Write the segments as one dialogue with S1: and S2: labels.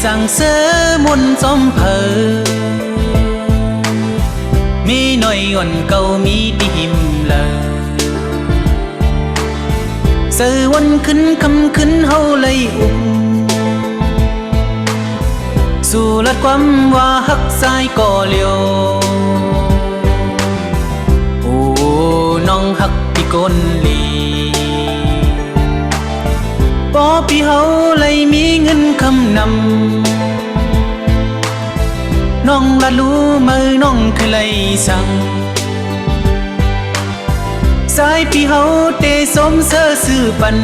S1: สั่งเสริมนจอมเพอมีหน่อยอ่อนเก่ามีติหิมเลยเสือวันขึ้นคำขึ้นเฮาเลยอุ่มสู่ลัดความว่าฮักสายก่อเลียวโอ้น้องฮักพี่กนลีพอพี่เฮาเลยมีเงินคำนำน้องละรู้มือน้องคือเลยสั่งสายพี่เฮาเตสมเสือซื้อปัน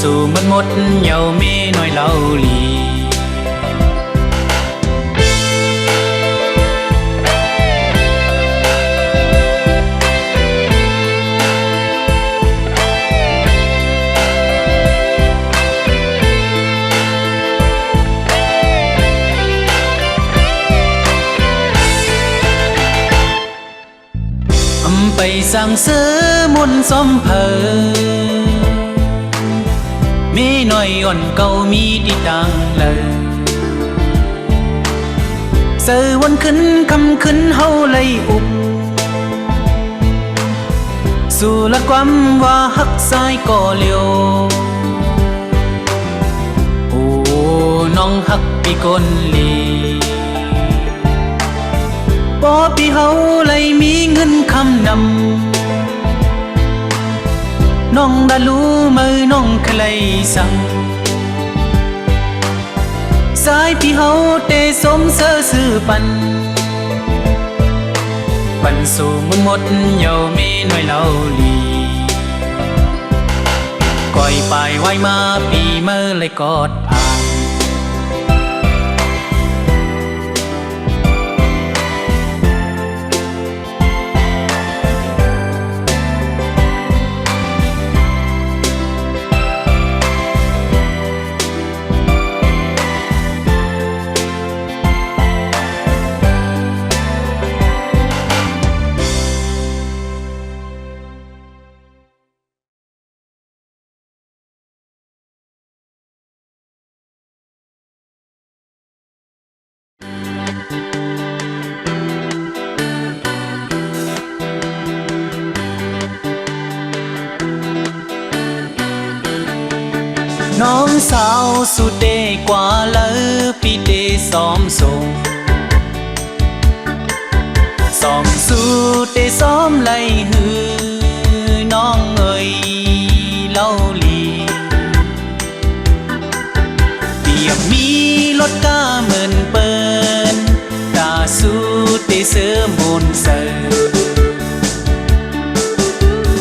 S1: สู่มันหมดเหยาเมน้อยเล่าลีไปสั่งเสริมนซ้อมเพอมีหน่อยอ่อนเก่ามีดีดังเลยเสือวันขึ้นคำขึ้นเฮาเลยอุบสู่ละความว่าฮักสายก่อเลียวโอ้น้องฮักพี่กนลีพอพี่เฮาเลยมีเงินคำนำน้องได้รู้มือน้องเคยสั่งสายพี่เฮาเตสมเสือซื้อปันสู่มึงหมดเหยาเมน้อยเล่าลีก่อยไปไว้มาปีเมื่อเลยกอดผ่านน้องสาวสุดเดกว่าเลยพี่เดซ้อมส่งซ้อมสุดเดซ้อมไล่หือน้องเอ่ยเล่าลีเปียกมีรถก้าเหมือนเปิ้นตาสุดเดเสือมนเสือ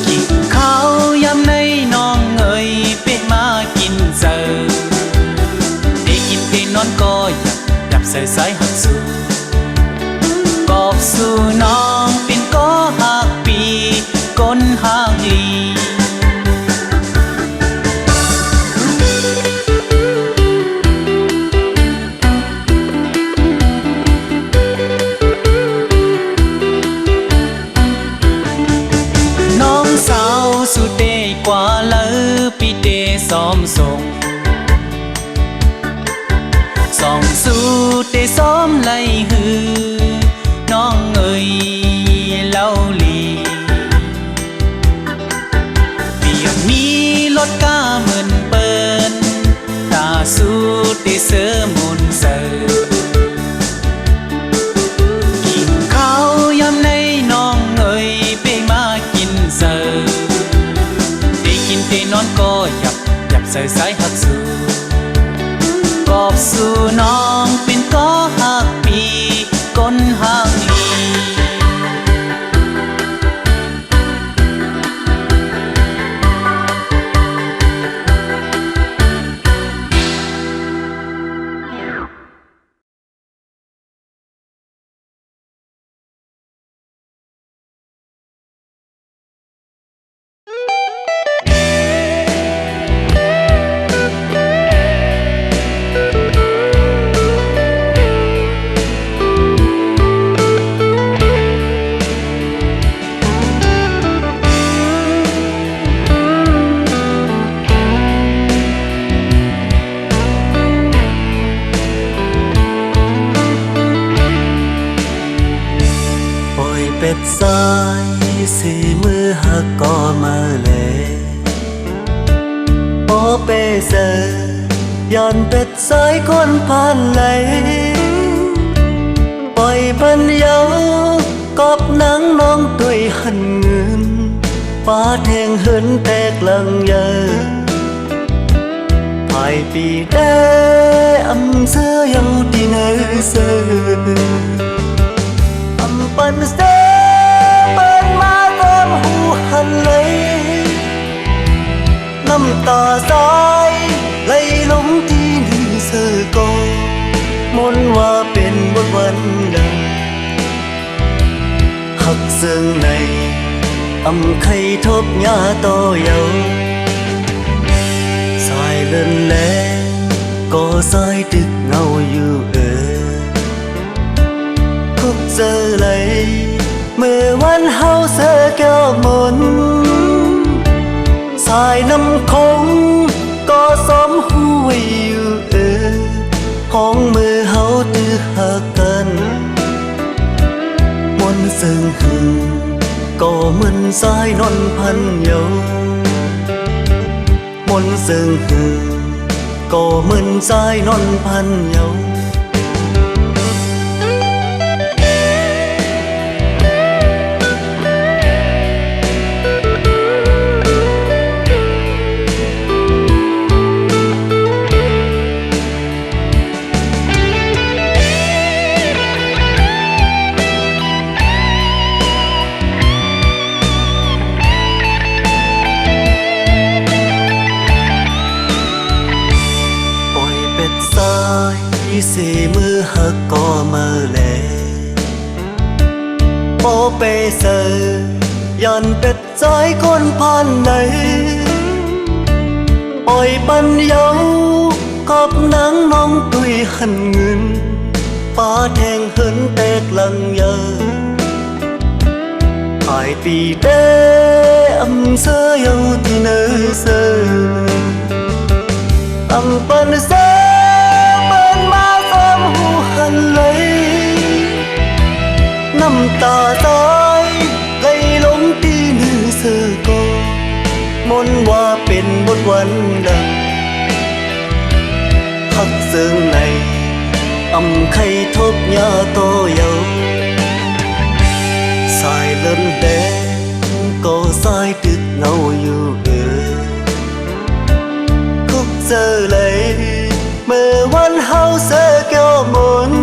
S1: กินข้าวยำในน้องเอ่ยเป็ดมากินเสือได้กินได้นอนก็อยากเสือสายหักสู่กอบสู่น้องเป็นก็หักปีก้นหางลีน้องสาวสุดเดกว่าเลยพี่เดซ้อมส่งส่องสุดเดซ้อมไล่หือน้องเอ่ยเล่าลีเปียกมีรถก้าเหมือนเปิ้นตาสุดเดเสือมนเสือกินข้าวยำในน้องเอ่ยไปมากินเสือได้กินได้นอนก็อยากเสือสายหักสู่กอบสู่น้องเป็นก็หักปีก้นหางลี
S2: เ สายสีมือหักก็มาเลยโอเปเซอย้อนเป็ดสายคนผ่านไหลปล่อยปัญญากอบหนังน้องตุยหันเงินฟ้าแทงเหินแตกลังเยอภายปีแดอำเสื้อยังดีเนอเสืออำปันเสเปิดมาตามหูหันเลยน้ำตาสายไหลลงที่นี่เสือก็มนว่าเป็นวันดังหักเสื่องในอำไข่ทบหญ้าโตเยาสายเลินแลก็สายดึกเงาอยู่คุกเจอเลยเมื่อวันเฮาเสือแก้วมนสายน้ำคงก็สมหูไว้อยู่ห้องมือเฮาตื้อหากันมนซึ่งหึงก็เหมือนสายนนพันเยามนซึ่งหึงก็เหมือนสายนนพันเยาสีมือหักก็มาแลโอเปเซอย้อนเป็ดใจคนผ่านไหนปล่อยปัญญากอบหนังน้องตุยหันเงินฟ้าแทงเหินแตกลังเยอภายปีเดอำเสืออยู่ที่เนอเสืออำปันเสือหันเลยน้ำตาสายไหลลงที่เนื้อเสือก็มนว่าเป็นวันดังหักเสื่องในอำไข่ทบหญ้าโตเยาสายเลินแดงก็สายดึกเงาอยู่คุกเจอเลยเมื่อวันเฮาเสือแก้วมน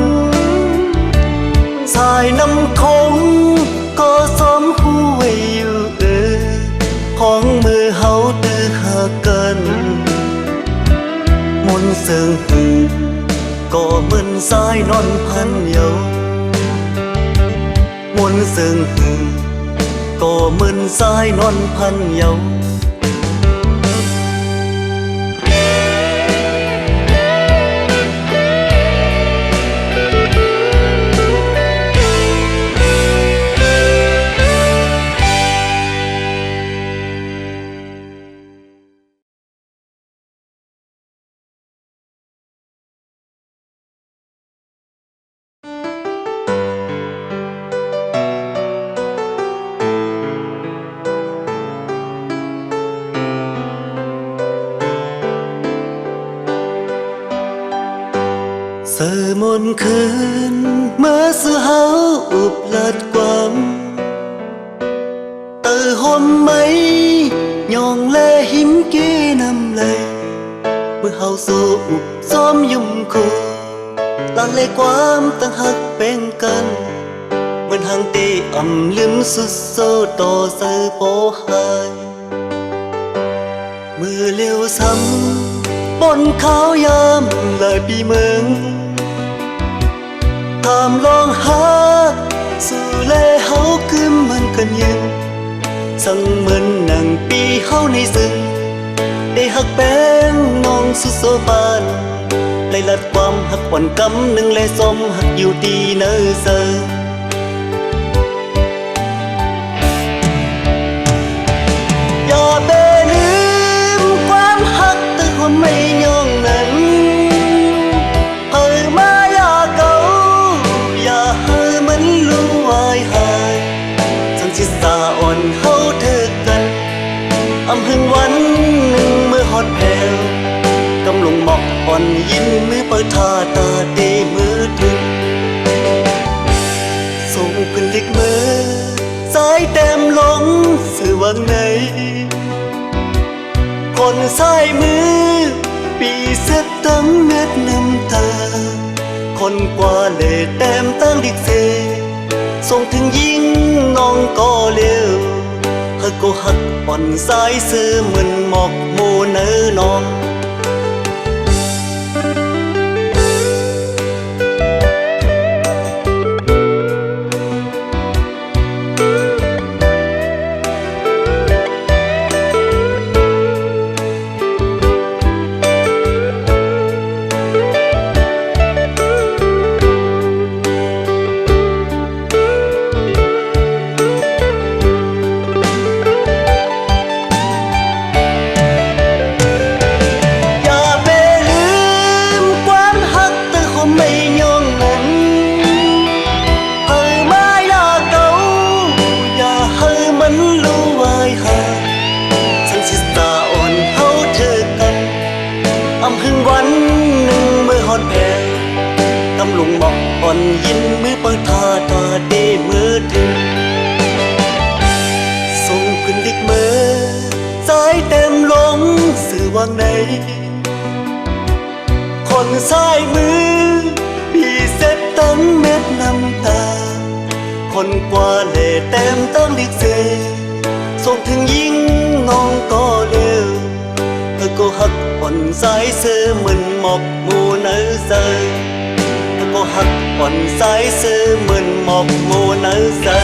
S2: สายน้ำคงก็สมหูไว้อยู่ของมือเฮาตื้อหากันมนเสื่องหึงก็เหมือนสายนนพันเยามนเสื่องหึงก็เหมือนสายนนพันเยาเสือมนคืนเมื่อเสือเฮาอุบลัดความเตอหอมไหมยองแลหิมเกนำเลยเมื่อเฮาสู้อุบซ้อมยุ่มคู่ลานเลความตั้งหักเป็นกันเหมือนหางตีอ่ำลืมสุดโซต่อเสือโปหายมือเลี้ยวซ้ำบนขาวยามเลยปีเมืองตามลองหาสู่แลเฮาคือมันกันยืนสั่งเหมือนหนังปีเฮาในซึ้งได้หักแป้งน้องสุดโซบานไล่ลัดความหักวันกำหนึ่งและสมหักอยู่ดีเนอเซออย่าไปลืมความหักแต่ความไม่ยองนั้นเฮ้ยมาอย่าเก่าอย่าให้มันลุ่มวายหาย มือเปิดทาตาเตมือถึงส่งขึ้นลิกมือสายเต็มลงสื่อวังในคนสายมือปีเสดตั้งเม็ดน้ำตาคนกว่าเล่แต้มตั้งดิกเซส่งถึงยิ่งน้องก็เร็วเฮาก็หักอ่อนสายซื้อเหมือนหมอกโมเนอน้องอ่อนยินมือเปิดทาตาเดมือถึงส่งขึ้นดิกมือสายเต็มลงสื่อวางในคนสายมือพี่เสดตั้งเม็ดน้ำตาคนกว่าเล่เต็มตั้งดิกเซส่งถึงยิ่งน้องก็เร็วเธอก็หักอ่อนสายเสือเหมือนหมอกมูเนื้อเสือก็หักอ่อนสายซื้อเหมือนหมอกโมเนอเซอ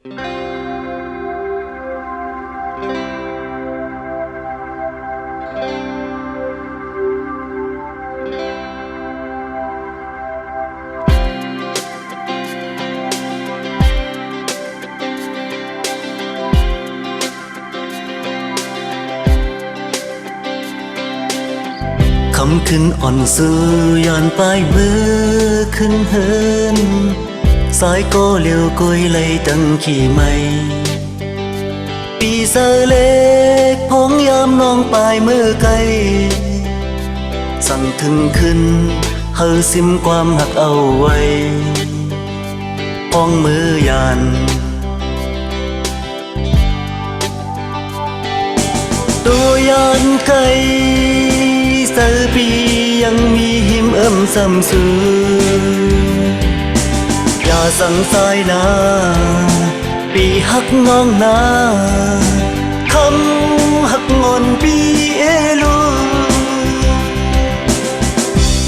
S2: คำขึ้นอ่อนซื้อย่านปลายมือขึ้นเฮินสายก็เลี้ยวกุยเลยตั้งขี่ไม่ปีเสเล็กพงยามน้องปลายมือไกลสั่งถึงขึ้นเฮาซิมความหักเอาไว้พ้องมือยานตัวยานไกลเสือปียังมีหิมซ้ำซื้ออย่าสั่งสายนาปีหักน้องนาคำหักงอนปีเอลู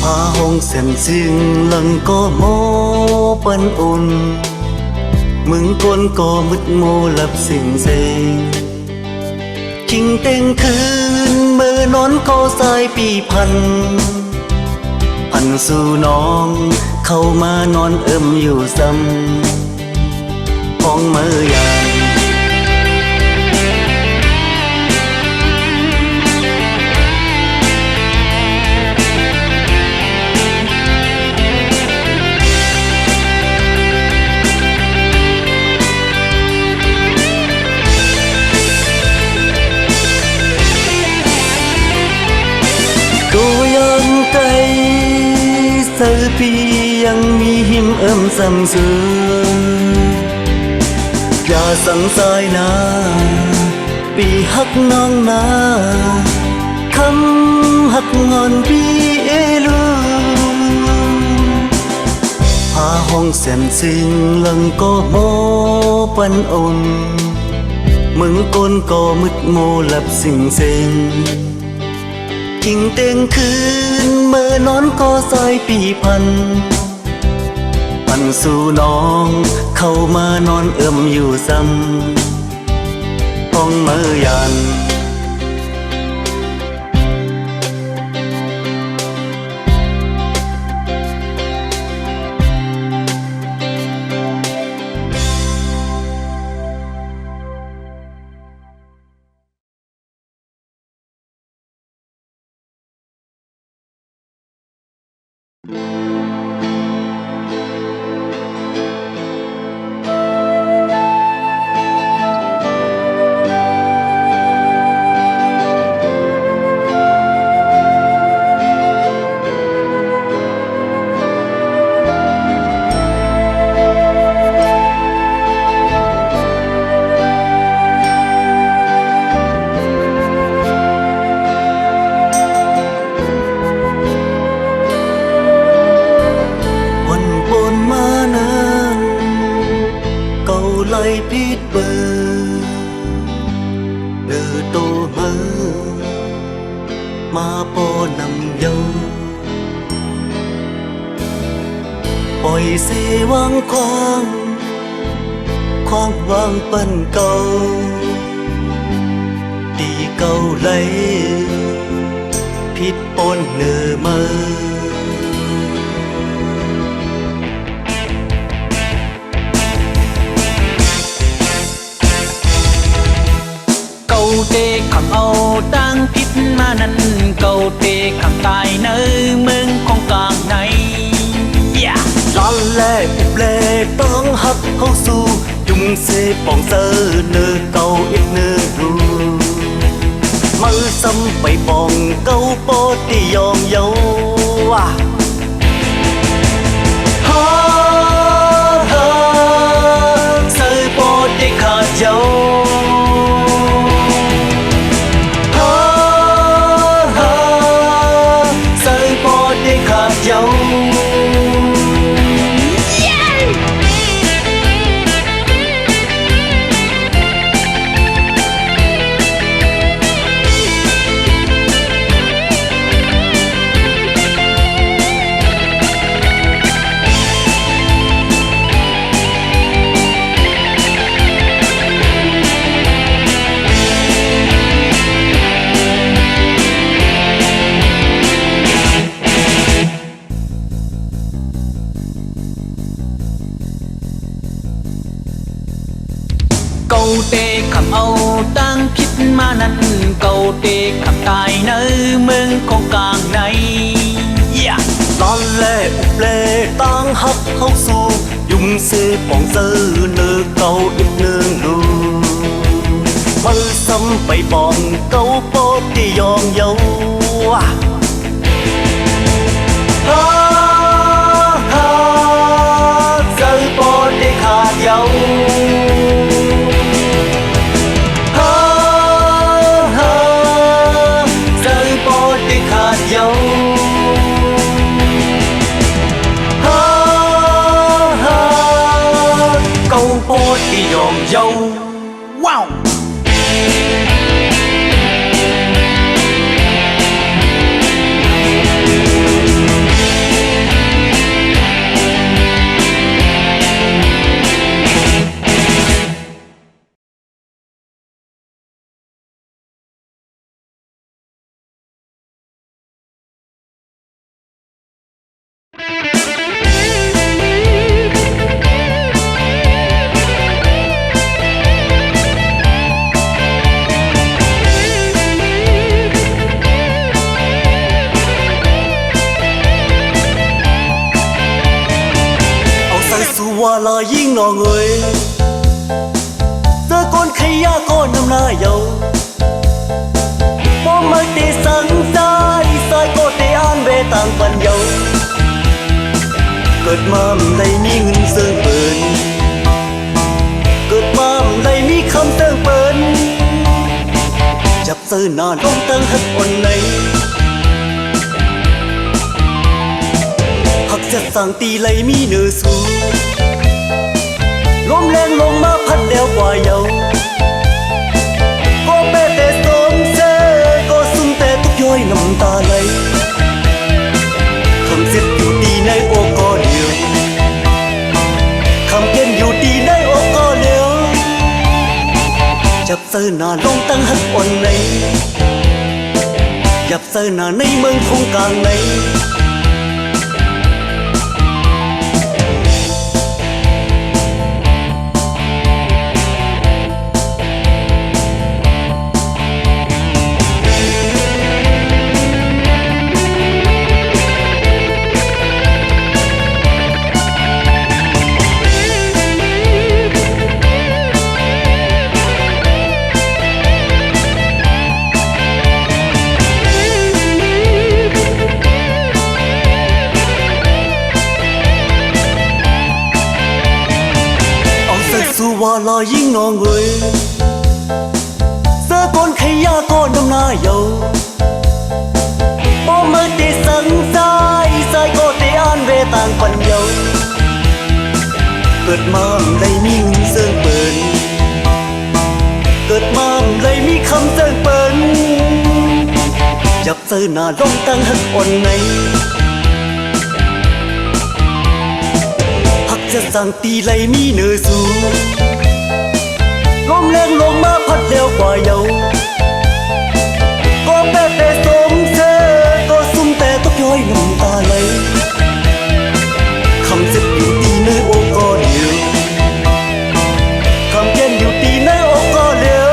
S2: พาห้องเส้นซิงหลังก็โมปันอุ่นมึงก้นก็มึดโมหลับสิ่งเซงคิงเต็งคืนมือนอนก็สายปีพันสู่น้องเข้ามานอนอยู่ซ้ำพ้องมือยานเสือปียังมีหิมซ้ำซื้ออย่าสั่งสายนาปีหักน้องนาคำหักงอนปีเอลูพาห้องเส้นซิงหลังก็โมปันอุ่นมึงก้นก็มึดโมหลับสิ่งเซงคิงเต็งคืนเมื่อนอนก็สายปีพันสู่น้องเข้ามานอนอยู่ซ้ำพ้องมือยาน วันปนมานานเก่าไล่พิษเบอร์เดือโตมาปอนำเยาปล่อยเสวางควางวางปันเก่าตีเก่าไหลพิษปนเนื้อมือ
S1: เก่าเตะคำเอาตั้งพิษมานั้นเก่าเตะคำตายเนื้อเมืองของกลางใน
S2: ลอนแลอุบแลต้องหักเข้าสู่ยุ่งเสปองเซอเนื้อเก่าอีกเนื้อรูมือซ้ำไปปองเก่าโปติยอมเยาฮาฮาเซอโปติขาดเยาฮาฮาเซอโปติขาดเยา
S1: เก่าเตะคำเอาตั้งพิษมานั้นเก่าเตะคำตายเนื้อเมืองของกลางใน
S2: ตอนแรกอุบแลตั้งหักเข้าสู่ยุ่งเสปองเซอเนื้อเก่าอีกเนื้อรูมันซ้ำไปปองเก่าโปติยอมเยาฮาฮาเซอโปติขาดเยาฮาฮาเซอโปติขาดเยา
S1: โปติยอมเยาว้าว
S2: ว่าลายิ่งนอเงยเสื้อก้นขยะก้นน้ำหน้าเยาป้อมไม่เตะสังใจสายก็เตะอ่านเวต่างปันเยาเกิดมาได้มีเงินเสื่อเปินเกิดมาได้มีคำเสื่อเปินจับเสื้อหน้าลงตั้งหักอ่อนในหักจะสั่งตีไหลมีเนื้อสูลมแรงลงมาพัดเดียวกว่าเยาก็เปแต่สมเสก็ซุ่มแต่ทุกย้อยน้ำตาไหลคำเสียดอยู่ดีในโอก็เดียวคำเย็นอยู่ดีในโอก็เดียวจับเสื้อหน้าลงตั้งหักอ่อนในยับเสื้อหน้าในเมืองคงกลางใน lòยิ่งnọ người sơ con khay ya con năm na dầu bố mơ tê sẵn sai sai có tê an về tàng phần dầu cất mầm lấy mi sơn bờn cất mầm lấy mi khăm sơn bờnจับเสื้อหน้าลงตั้งหักอ่อนไงหักจะสั่งตีไหลมีเนื้อสูงลมแรงลงมาพัดเร็วกว่าเยาก็แปะแต่สมเธอก็ซุ่มแต่ตกย้อยน้ำตาไหลคำเจ็บอยู่ตีเนื้อโอ้ก็เดียวคำเย็นอยู่ตีเนื้อโอ้ก็เดียว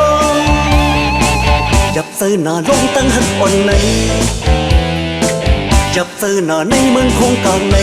S2: จับเสื้อหน้าลงตั้งหักอ่อนไงจับเสื้อหน้าในเมืองคงกลางใน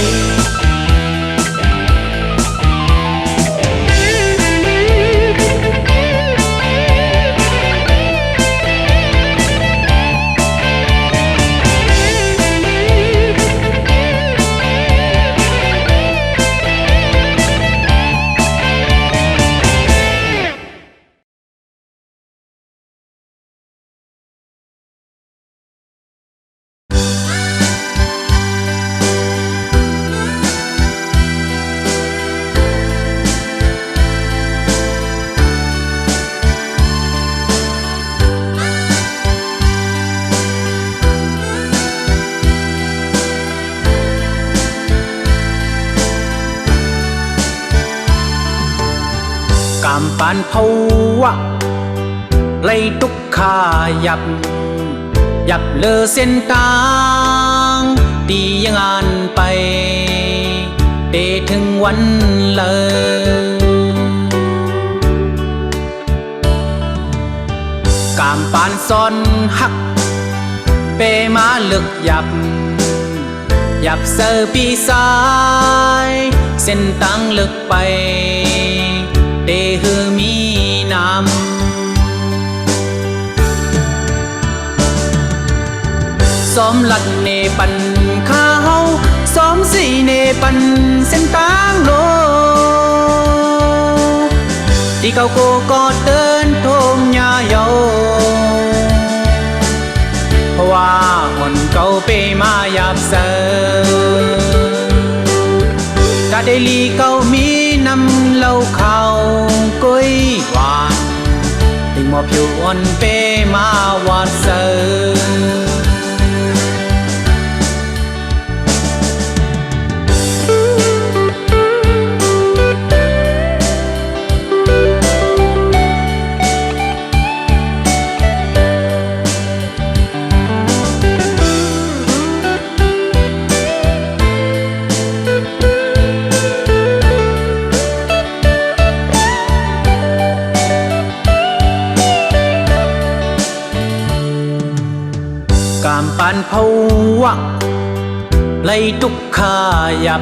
S1: cảm pan phâu lấy túc kha dập dập lơ sen tang điยังอ่านไปเตถึงวันเลยกามปานซ้อนหักเปมาเลือกหยับหยับเซอร์ปีซ้ายเส้นตังเลือกไปเตหือมีน้ำซ้อมลัดเนปันข้าวซ้อมสีเนปันเส้นตังโลที่เขาโกก็เดินโทมยาเยาเพราะว่าหนเก่าเปมาหยับเซอถ้าได้ลีเก่ามีน้ำเหล้าข้าวก้อยหวานถึงมอบอยู่อ่อนเปมาวาดเซอcảm pan phâu lấy túc kha dập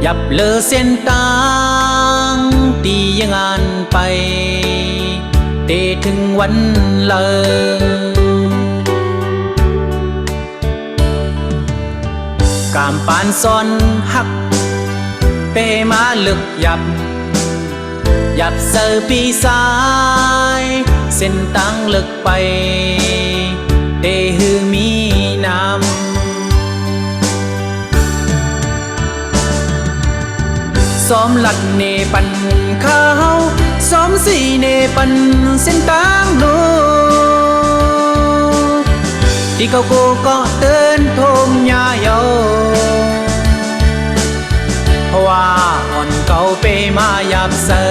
S1: dập lơ sen tangตียังอ่านไปเตถึงวันเลยกามปานซ้อนหักเปมาเลือกหยับหยับเซอร์ปีซ้ายเส้นตังเลือกไปเตหือมีน้ำซ้อมลัดเนปันข้าวซ้อมสีเนปันเส้นตังโนที่เขาโกก็เดินโทมยาเยาเพราะว่าอ่อนเก่าเปมาหยับเซอ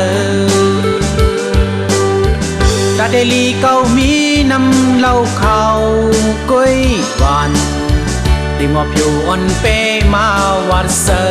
S1: ถ้าได้ลีเก่ามีน้ำเหล้าข้าวก้อยหวานที่มอบอยู่อ่อนเปมาวาดเซอ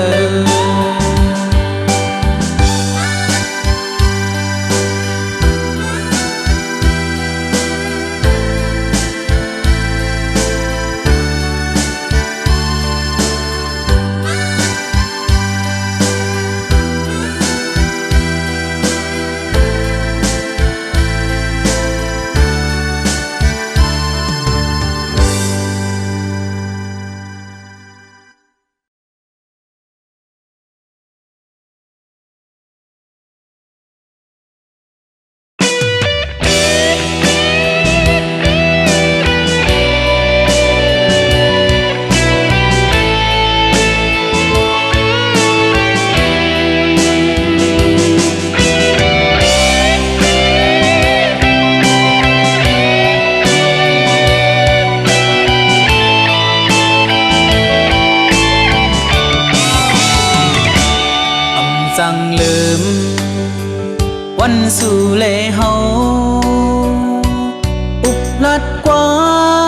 S1: ลัดควา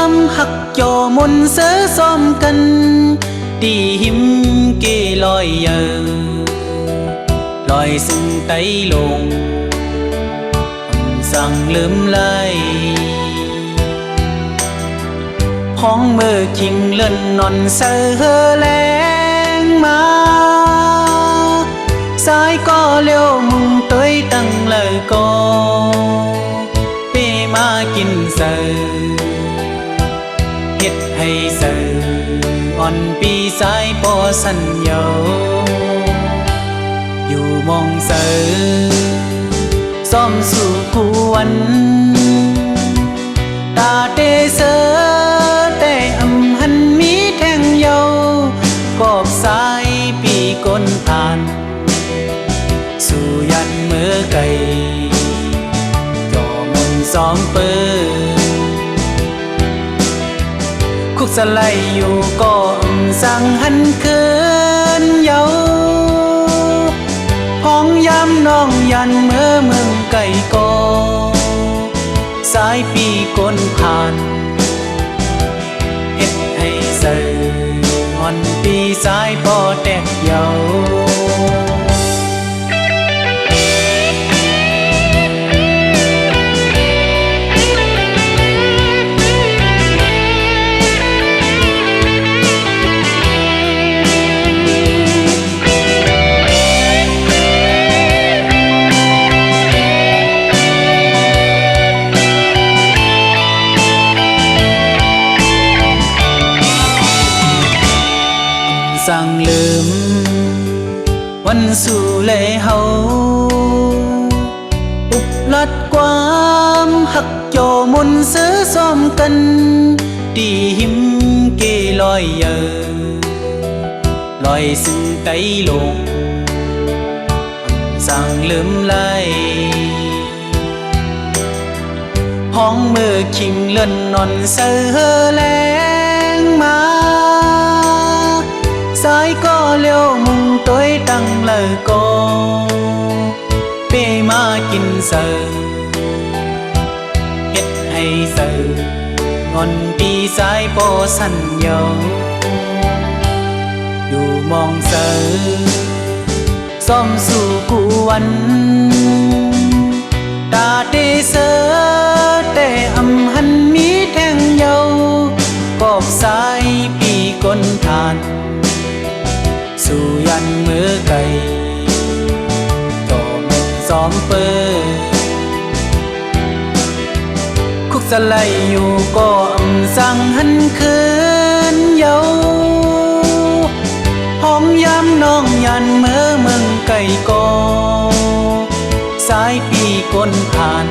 S1: มหักจอมนเสือซ้อมกันตีหิมเกลอยเยอลอยซึ่งไตลงสั่งลืมไหลห้องมือคิงเล่นนอนเสือแรงมาสายก็เลี้ยวมุงตัวตั้งเลยก็เปมากินเสือเฮ็ดให้เสืออ่อนปีสายปอสัญญาอยู่มองเสือซ้อมสู่กวนตาเตเสือแต่อำหันมีแทงเยากอบสายปีก้นผ่านสู่ยันเมื่อไก่จอมนซ้อมเปิดคุกสไลอยู่ก็สั่งหันคืนเยาพ้องย้ำน้องยันเมื่อเมืองไก่ก็สายปีก้นผ่านเฮ็ดให้เสืออ่อนปีสายปอแตกเยาสั่งลืมวันสู่เลเฮาอุบลัดความหักจอมนเสือซ้อมกันตีหิมเกลอยเยอลอยซึ่งไตลงสั่งลืมไหลห้องมือคิงเล่นนอนเสือแรงมาสายก็เลี้ยวมุงตัวตั้งเลยก็เปมากินเสือเฮ็ดให้เสืองอนปีสายปอสัญญาอยู่มองเสือซ้อมสู่กวนตาเตเสือแต่อำหันมีแทงเยากอบสายปีก้นทานสู่ยันมือไก่จอมซ้อมเปิดคุกสไลอยู่ก็สั่งหันคืนเยาห้องย้ำน้องยันเมื่อเมืองไก่ก็สายปีก้นผ่าน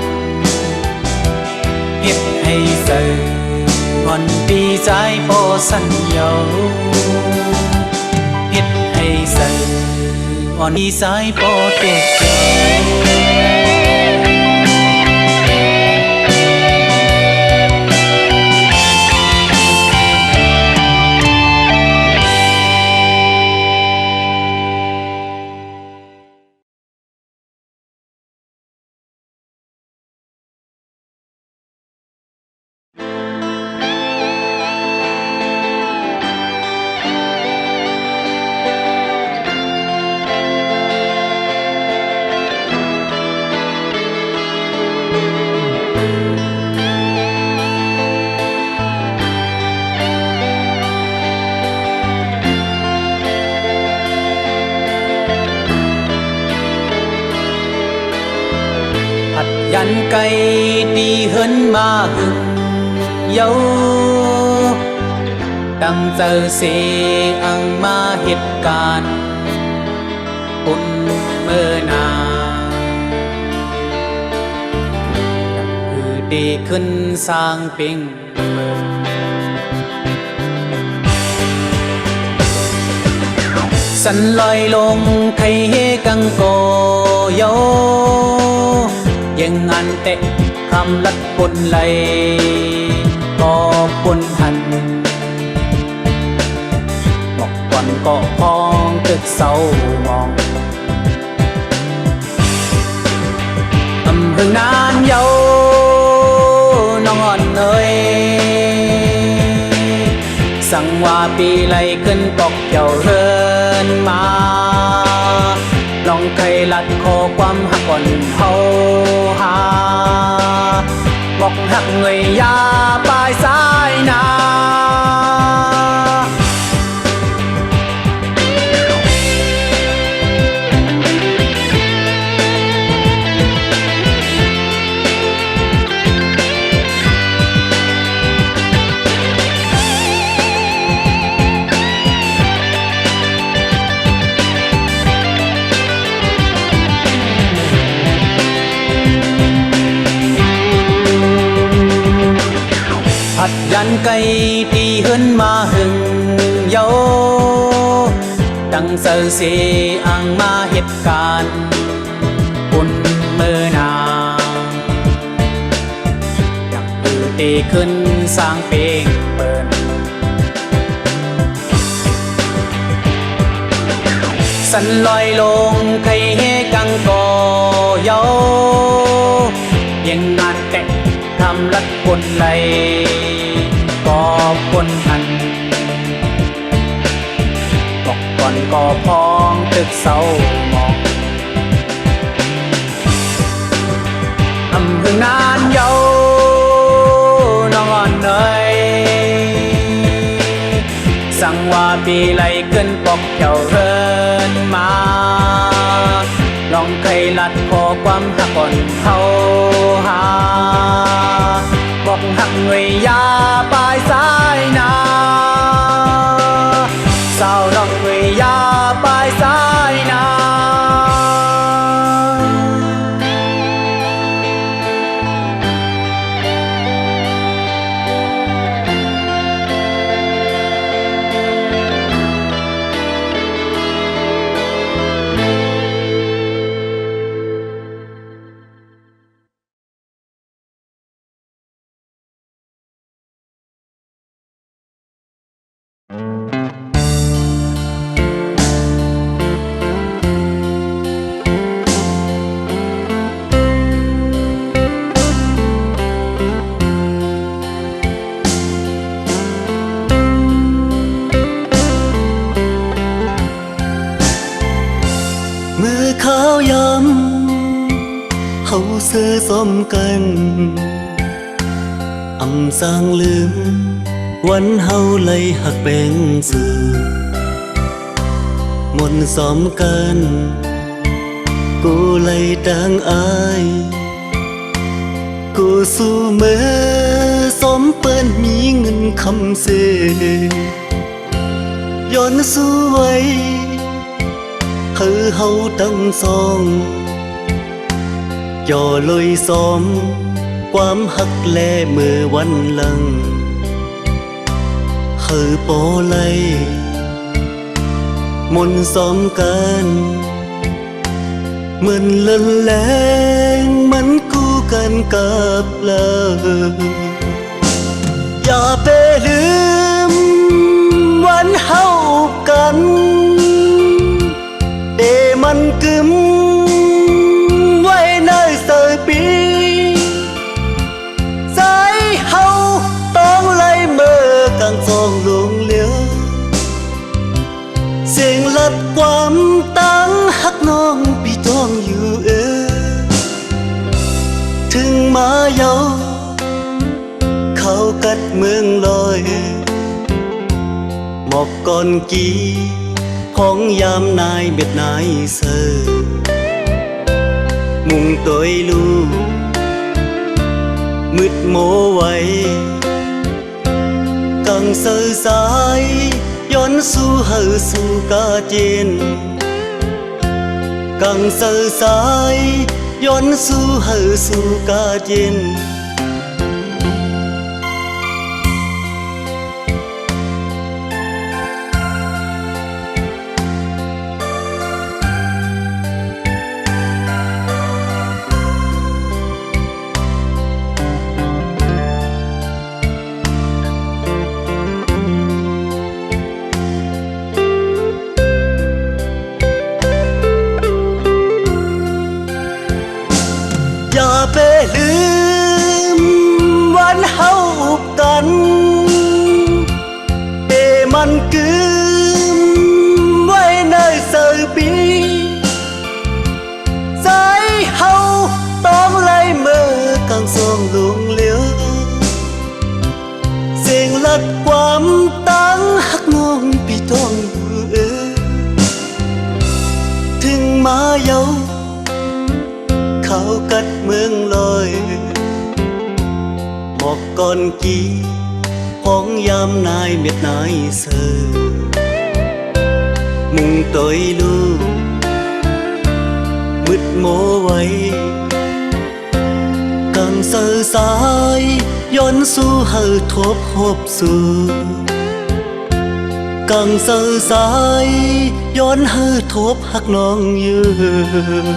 S1: เฮ็ดให้เสืออ่อนปีสายปอสัญญาเฮ็ดให้เสืออ่อนปีสายปอเตกเจ้ายันไก่ตีเฮินมาหึงเยาตั้งเจอเสอังมาเหตุการณ์ปุ่นเมื่อนาคือดีขึ้นสร้างเป่งเมืองสันลอยลงไทยเฮกังโกโยยังอันเตะคำลัดปนไหลก็ปนหันบอกก่อนก็พองตึกเศร้ามองหึงนานเยาน้องอ่อนเอ้ย สังว่าปีไหลขึ้นปอกเกี่ยวเฮินมาลองเคยลัดคอความหักก่อนเฮาหาบอกหักเงยยาปลายสายนาผัดยันไก่ตีเฮินมาหึงเยาตั้งเสือเสียอ่างมาเหตุการณ์ปุ่นมือนาอยากปือตีขึ้นสร้างเพลงเปิดสันลอยลงใครเฮกังกอเยายังงานแต่งทำรัดคนไหลก็คนหันบอกก่อนก็พองตึกเศร้ามองอำเภอนานเยาน้องอ่อนเนยสั่งว่าปีไหลขึ้นปอกเจ้าเฮินมาลองเคยลัดคอความหักก่อนเฮาหาบอกหักเงยยาปลายสายนาสาวน้องเงยยาปลายสายนา
S2: มือขาวยำเฮาเสื้อซ้อมกันอำสร้างลืมวันเฮาเลยหักเป็นสื่อมนต์ซ้อมกันกูเลยดังอายกูสู้มือซ้อมเปิ้นมีเงินคำเสย้อนสู้ไว้เฮาตั้งสองย่อลอยซ้อมความหักแลเมื่อวันหลังปอไลมนต์ซ้อมกันเหมือนเล่นแรงมันคู่กันกับเราอย่าไปลืมวันเฮากันมันกึมไว้ในสายปีสายเฮาต้องไล่เมื่อกลางฟองลงเหลียวเสียงลัดความตั้งหักน้องพี่จ้องอยู่ถึงมาเยาเขากัดเมืองลอยหมอกก่อนกี่ของยามนายเบ็ดนายเซอมุงตัวลูมืดโมไว้กังเซอสายย้อนสู่เฮาสู่กาเจนกังเซอสายย้อนสู่เฮาสู่กาเจนไปลืมวันเฮากันแต่ หักความตั้งหักน้องพี่ท้องถึงมาเยาเขากัดเมืองลอยหมอกก่อนกี่ห้องยามนายเม็ดนายเสือมุงตัวลูกมืดโมไว้กังเสือสายย้อนสู้เฮาทบหบสู่กังเสือสายย้อนเฮาทบหักน้องยืน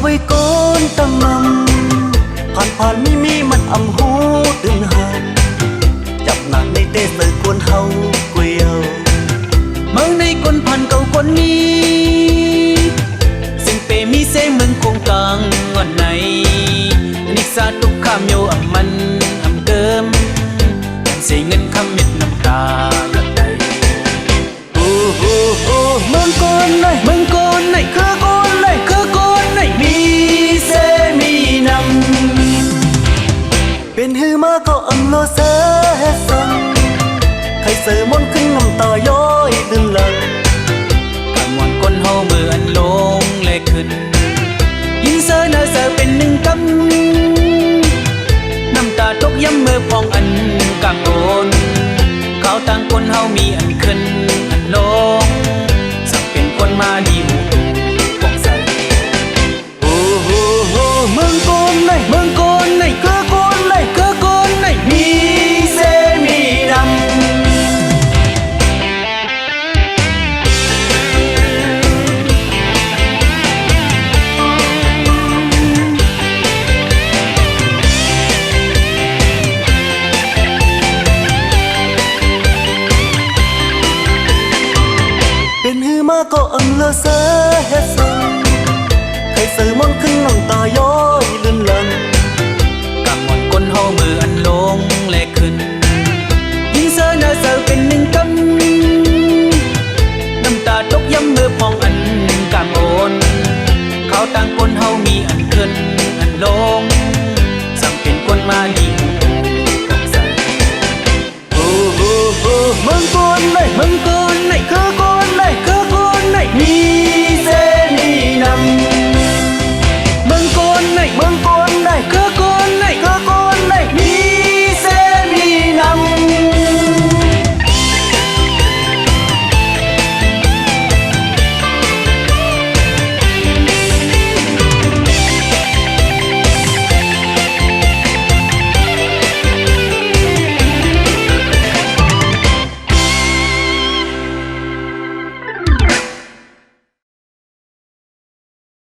S2: ไว้ก้นตั้งนำผ่านมีมันอำหูตื่นหาจับหนักในเตะเสือกวนเฮาเกวียวเมืองในคนพันเก่าคนนี้สิ่งเปมีเสมึงคงกลางงอนไหนนิสาตุกขามโยอำมันอำเกิมเสียเงินคำเม็ดน้ำตาหลับใจโอ้โหเมืองก้นไหนเมืองก้นไหนคือก้นไหนคือก้นไหนมีเสมีนำเป็นหือมาก็อำโลเสสังใครเสือมนขึ้นน้ำตาย้อยตื่นหลังกำมวนก้นเฮาเมื่ออันลงเลขึ้นยินเสือเนอเสือเป็นหนึ่งกำน้ำตาตกย้ำเมื่อพองอันกังโอนเขาต่างคนเฮามีอันขึ้นอันลงสักเป็นคนมาดีหูปองใสโอ้โหเมืองโกนไหนเมืองโกนไหนคือโกนไหนคือโกนไหนมีเสมีดำเป็นหือมาก็อังเลอเส